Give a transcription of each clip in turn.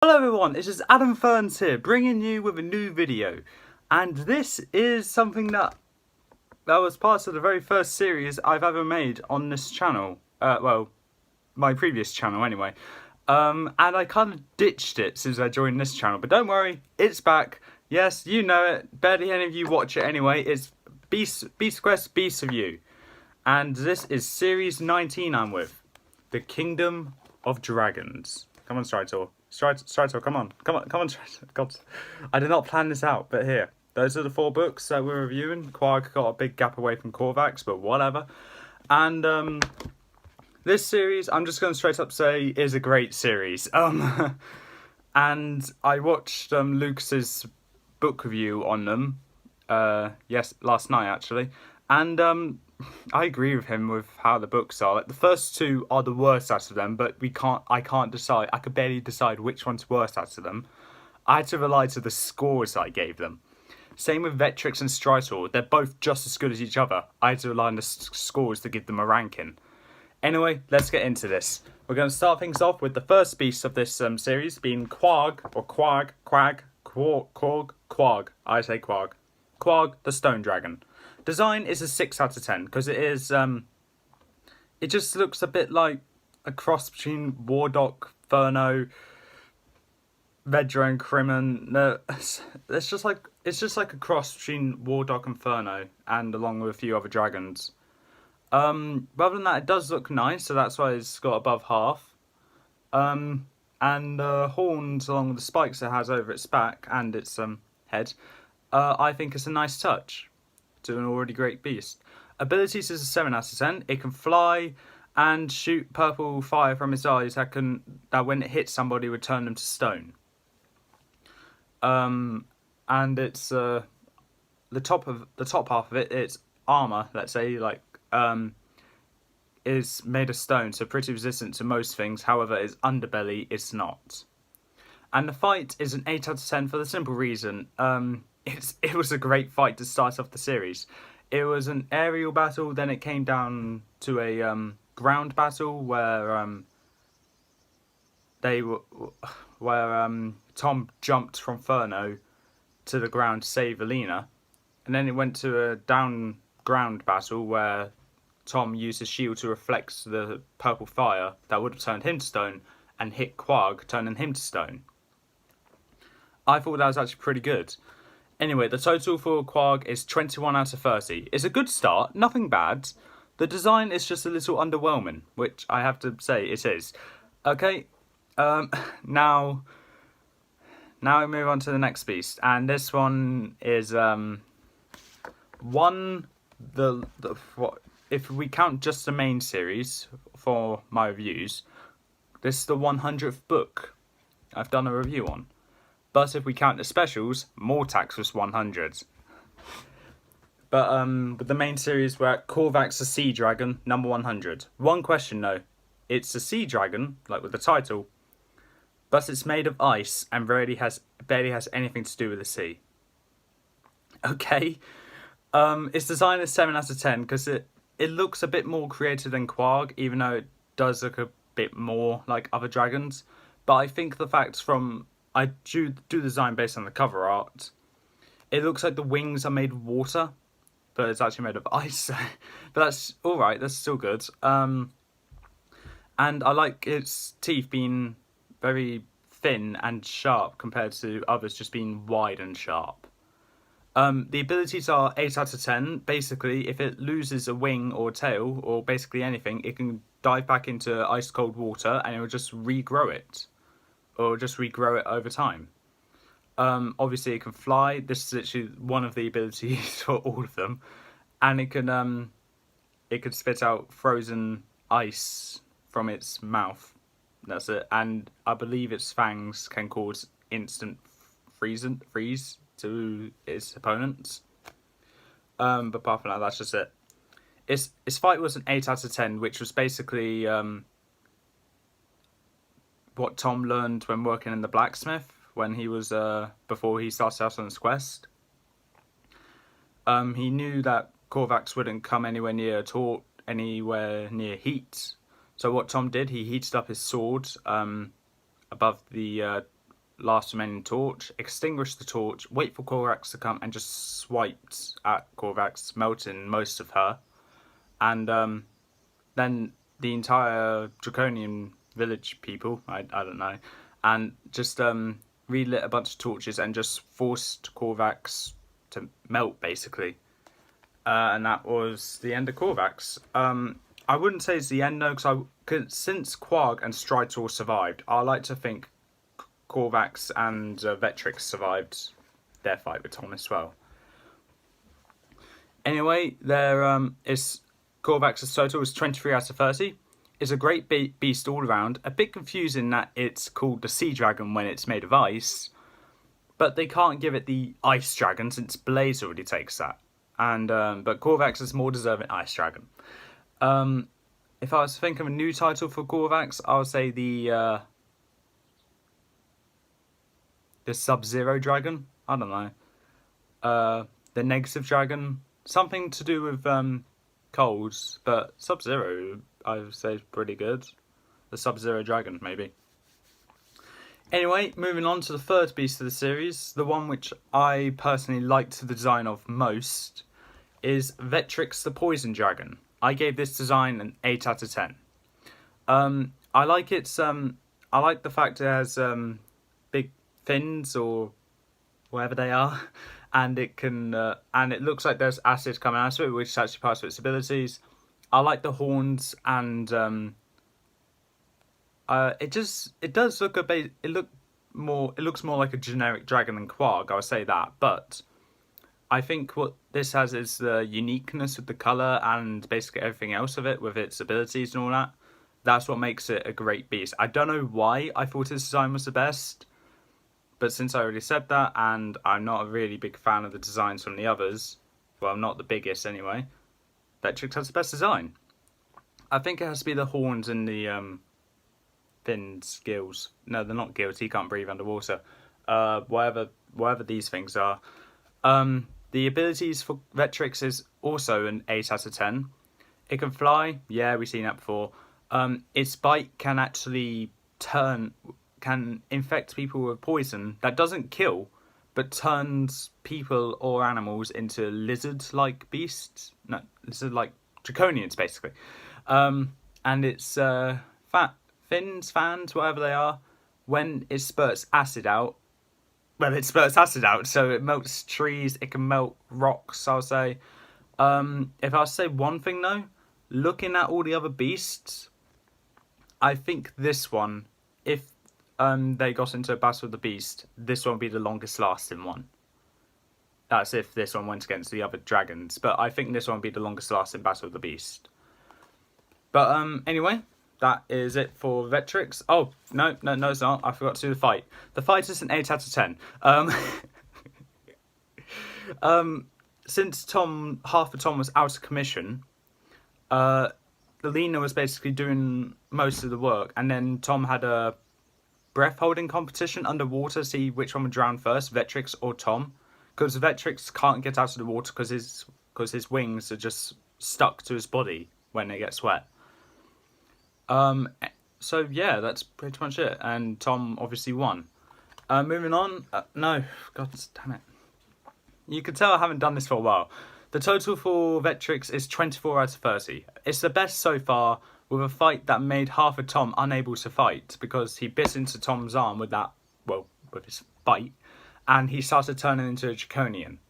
Hello everyone, it's just Adam Ferns here, bringing you with a new video. And this is something that was part of the very first series I've ever made on this channel. Well, my previous channel anyway. And I kind of ditched it since I joined this channel. But don't worry, it's back. Yes, you know it. Barely any of you watch it anyway. It's Beast Quest Beast of You. And this is series 19 I'm with. The Kingdom of Dragons. Come on, Stritor. Stritor, come on, Stritor. God, I did not plan this out, but here. Those are the 4 books that we're reviewing. Quag got a big gap away from Korvax, but whatever. And this series, I'm just going to straight up say, is a great series. And I watched Lucas's book review on them. Yes, last night actually. And I agree with him with how the books are. Like, the first 2 are the worst out of them, but I can't decide. I could barely decide which one's worst out of them. I had to rely to the scores I gave them. Same with Vetrix and Stritor. They're both just as good as each other. I had to rely on the scores to give them a ranking. Anyway, let's get into this. We're going to start things off with the first beast of this series being Quag, or Quag. I say Quag. Quag, the Stone Dragon. Design is a 6 out of 10 because it is. It just looks a bit like a cross between Wardock, Furno, Vedra, and Crimin. No, it's just like a cross between Wardock and Furno, and along with a few other dragons. Other than that, it does look nice, so that's why it's got above half. And horns along with the spikes it has over its back and its head. I think it's a nice touch to an already great beast. Abilities is a 7 out of 10. It can fly and shoot purple fire from its eyes that when it hits somebody would turn them to stone. And it's the top half of it, its armor, let's say, like is made of stone, so pretty resistant to most things. However, its underbelly is not. And the fight is an 8 out of 10 for the simple reason it was a great fight to start off the series. It was an aerial battle, then it came down to a ground battle where Tom jumped from Furno to the ground to save Alina, and then it went to a down ground battle where Tom used his shield to reflect the purple fire that would have turned him to stone and hit Quag, turning him to stone. I thought that was actually pretty good. Anyway, the total for Quag is 21 out of 30. It's a good start, nothing bad. The design is just a little underwhelming, which I have to say it is. Okay, now we move on to the next beast, and this one is if we count just the main series for my reviews, this is the 100th book I've done a review on. But if we count the specials, Mortax was 100. But with the main series, we're at Korvax the Sea Dragon, number 100. One question though, it's a sea dragon, like with the title, but it's made of ice and barely has anything to do with the sea. Okay, its design is 7 out of 10 because it looks a bit more creative than Quag, even though it does look a bit more like other dragons. But I think the fact I do the design based on the cover art. It looks like the wings are made of water, but it's actually made of ice. But that's alright, that's still good. And I like its teeth being very thin and sharp compared to others just being wide and sharp. The abilities are 8 out of 10. Basically, if it loses a wing or tail, or basically anything, it can dive back into ice cold water and it will just regrow it. Or just regrow it over time. Obviously, it can fly. This is literally one of the abilities for all of them, and it can spit out frozen ice from its mouth. That's it. And I believe its fangs can cause instant freeze to its opponents. But apart from that, that's just it. Its fight was an 8 out of 10, which was basically what Tom learned when working in the blacksmith when he was before he started out on his quest. He knew that Korvax wouldn't come anywhere near heat, so what Tom did, he heated up his sword above the last remaining torch, extinguished the torch, wait for Korvax to come, and just swiped at Korvax, melting most of her. And then the entire Draconian village people, I don't know, and just relit a bunch of torches and just forced Korvax to melt, basically. And that was the end of Korvax. I wouldn't say it's the end, though, because since Quag and Stritor survived, I like to think Korvax and Vetrix survived their fight with Tom as well. Anyway, Korvax's total is 23 out of 30. It's a great beast all around. A bit confusing that it's called the Sea Dragon when it's made of ice, but they can't give it the Ice Dragon since Blaze already takes that. And but Korvax is more deserving Ice Dragon. If I was to think of a new title for Korvax, I would say the Sub-Zero Dragon. I don't know. The Negative Dragon. Something to do with colds, but Sub-Zero I would say is pretty good. The Sub-Zero Dragon, maybe. Anyway, moving on to the third beast of the series, the one which I personally liked the design of most is Vetrix the Poison Dragon. I gave this design an 8 out of 10. I like I like the fact it has big fins or whatever they are, and it looks like there's acid coming out of it, which is actually part of its abilities. I like the horns, and it does look it looks more like a generic dragon than Quag. I would say that, but I think what this has is the uniqueness with the colour and basically everything else of it with its abilities and all that. That's what makes it a great beast. I don't know why I thought his design was the best, but since I already said that, and I'm not a really big fan of the designs from the others, well, not the biggest anyway, Vetrix has the best design. I think it has to be the horns and the fins, gills. No, they're not gills. He can't breathe underwater. Whatever these things are. The abilities for Vetrix is also an 8 out of 10. It can fly. Yeah, we've seen that before. Its bite can actually can infect people with poison that doesn't kill, but turns people or animals into lizard-like beasts. No, lizard-like draconians, basically. And its fans, whatever they are, when it spurts acid out, so it melts trees, it can melt rocks, I'll say. If I was to say one thing, though, looking at all the other beasts, I think this one, if they got into a battle with the beast, this one would be the longest lasting one. That's if this one went against the other dragons, but I think this one would be the longest lasting battle with the beast. But anyway, that is it for Vetrix. Oh, no, it's not. I forgot to do the fight. The fight is an 8 out of 10. Since half of Tom was out of commission, Lena was basically doing most of the work, and then Tom had a breath-holding competition underwater to see which one would drown first, Vetrix or Tom. Because Vetrix can't get out of the water because his wings are just stuck to his body when they get wet. So yeah, that's pretty much it. And Tom obviously won. Moving on. No, God damn it. You can tell I haven't done this for a while. The total for Vetrix is 24 out of 30. It's the best so far, with a fight that made half of Tom unable to fight because he bit into Tom's arm with his bite, and he started turning into a draconian,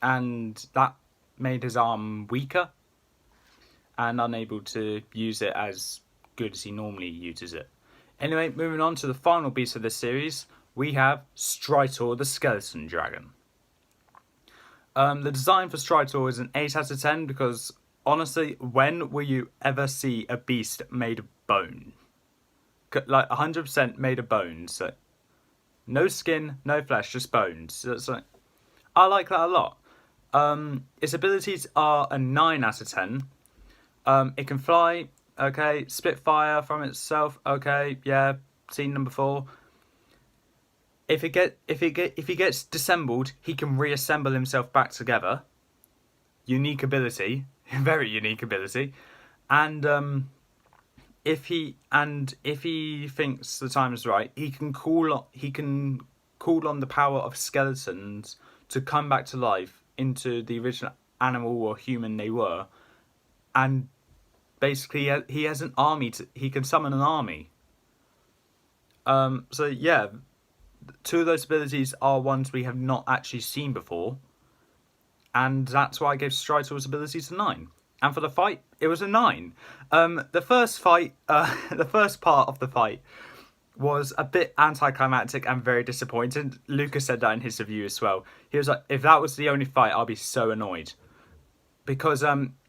and that made his arm weaker and unable to use it as good as he normally uses it. Anyway, moving on to the final beast of this series, we have Stritor the Skeleton Dragon. The design for Stritor is an 8 out of 10 because, honestly, when will you ever see a beast made of bone? Like 100% made of bones. So no skin, no flesh, just bones. So it's like, I like that a lot. Its abilities are a 9 out of 10. It can fly, okay. Spit fire from itself, okay. Yeah, seen them before. If he gets dissembled, he can reassemble himself back together. Unique ability, very unique ability, and if he thinks the time is right, he can call on the power of skeletons to come back to life into the original animal or human they were, and basically he has an army. He can summon an army. So yeah, two of those abilities are ones we have not actually seen before, and that's why I gave Stritor's abilities a 9. And for the fight, it was a 9. The first fight, the first part of the fight was a bit anticlimactic and very disappointing. Lucas said that in his review as well. He was like, if that was the only fight, I'll be so annoyed. Because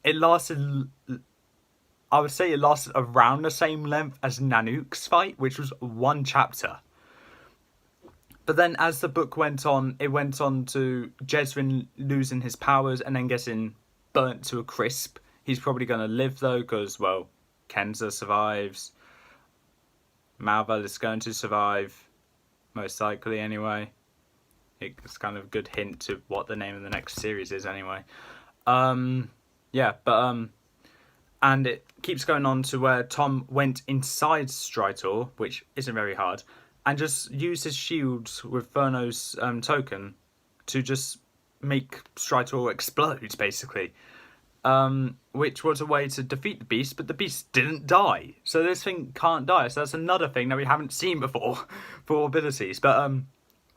it lasted, I would say it lasted around the same length as Nanook's fight, which was 1 chapter. But then as the book went on, it went on to Jezrin losing his powers and then getting burnt to a crisp. He's probably going to live though, because, well, Kenza survives. Malval is going to survive, most likely anyway. It's kind of a good hint to what the name of the next series is anyway. And it keeps going on to where Tom went inside Stritor, which isn't very hard, and just used his shield with Furno's token to just make Stritor explode, basically. Which was a way to defeat the beast, but the beast didn't die. So this thing can't die. So that's another thing that we haven't seen before for abilities. But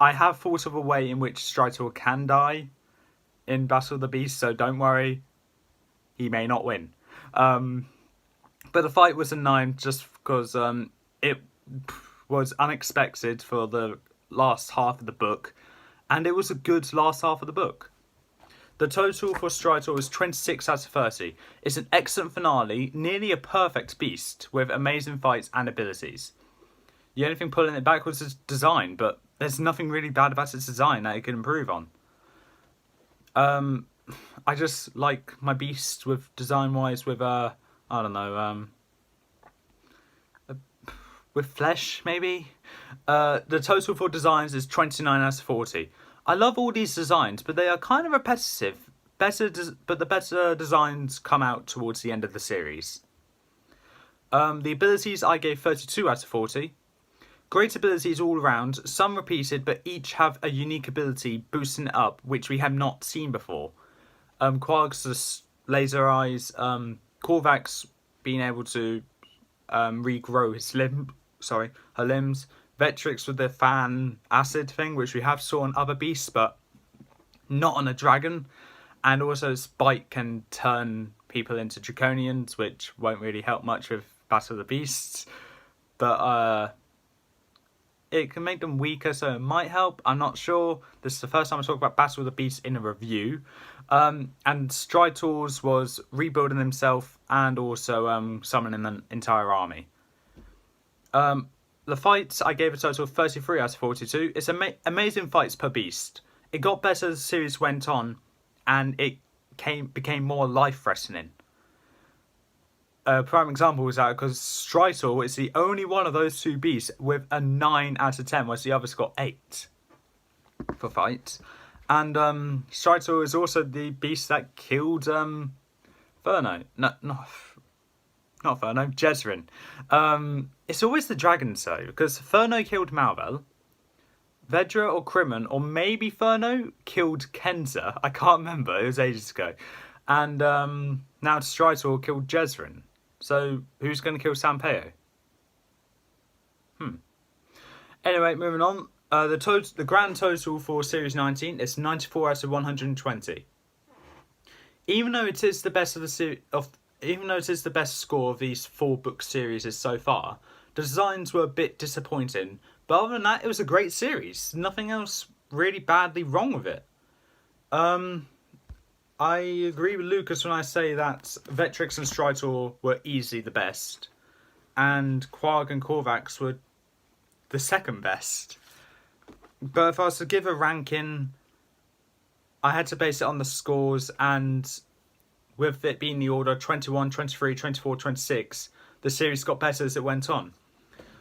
I have thought of a way in which Stritor can die in Battle of the Beast, so don't worry. He may not win. But the fight was a 9 just because it was unexpected for the last half of the book. And it was a good last half of the book. The total for Stritor was 26 out of 30. It's an excellent finale, nearly a perfect beast, with amazing fights and abilities. The only thing pulling it back was its design, but there's nothing really bad about its design that it can improve on. I just like my beast with design-wise with, I don't know, with flesh, maybe? The total for designs is 29 out of 40. I love all these designs, but they are kind of repetitive. But the better designs come out towards the end of the series. The abilities I gave 32 out of 40. Great abilities all around, some repeated, but each have a unique ability boosting it up, which we have not seen before. Quag's laser eyes, Korvax being able to regrow her limbs. Vetrix with the fan acid thing, which we have saw on other beasts, but not on a dragon. And also Spike can turn people into draconians, which won't really help much with Battle of the Beasts. But it can make them weaker, so it might help. I'm not sure. This is the first time I talk about Battle of the Beasts in a review. And Stritor's was rebuilding himself and also summoning an entire army. The fights, I gave a total of 33 out of 42. It's amazing fights per beast. It got better as the series went on, and it became more life-threatening. A prime example is that because Stritor is the only one of those two beasts with a 9 out of 10, whereas the others got 8 for fights. And Stritor is also the beast that killed Furno. Not Furno, Jezrin. It's always the dragons though, because Furno killed Malval, Vedra or Crimon, or maybe Furno killed Kenza. I can't remember, it was ages ago. And now Stritor killed Jezrin. So who's going to kill Sampeo? Anyway, moving on. The grand total for Series 19 is 94 out of 120. Even though it is the best the best score of these 4 book series so far, the designs were a bit disappointing. But other than that, it was a great series. Nothing else really badly wrong with it. I agree with Lucas when I say that Vetrix and Stritor were easily the best, and Quag and Korvax were the second best. But if I was to give a ranking, I had to base it on the scores, and with it being the order 21, 23, 24, 26, the series got better as it went on.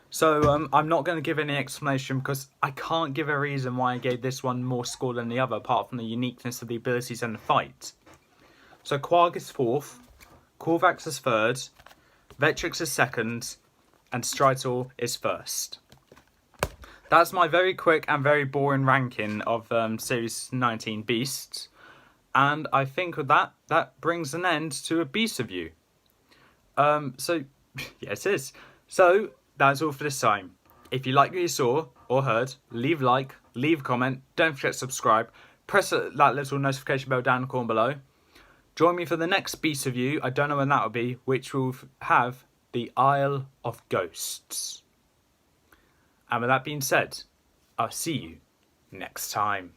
So I'm not going to give any explanation because I can't give a reason why I gave this one more score than the other, apart from the uniqueness of the abilities and the fight. So Quag is 4th, Korvax is 3rd, Vetrix is second, and Stritor is first. That's my very quick and very boring ranking of Series 19 Beasts. And I think with that brings an end to a Beast review. So, yes it is. So, that's all for this time. If you like what you saw or heard, leave a like, leave a comment, don't forget to subscribe, press that little notification bell down the corner below. Join me for the next Beast review, I don't know when that will be, which will have the Isle of Ghosts. And with that being said, I'll see you next time.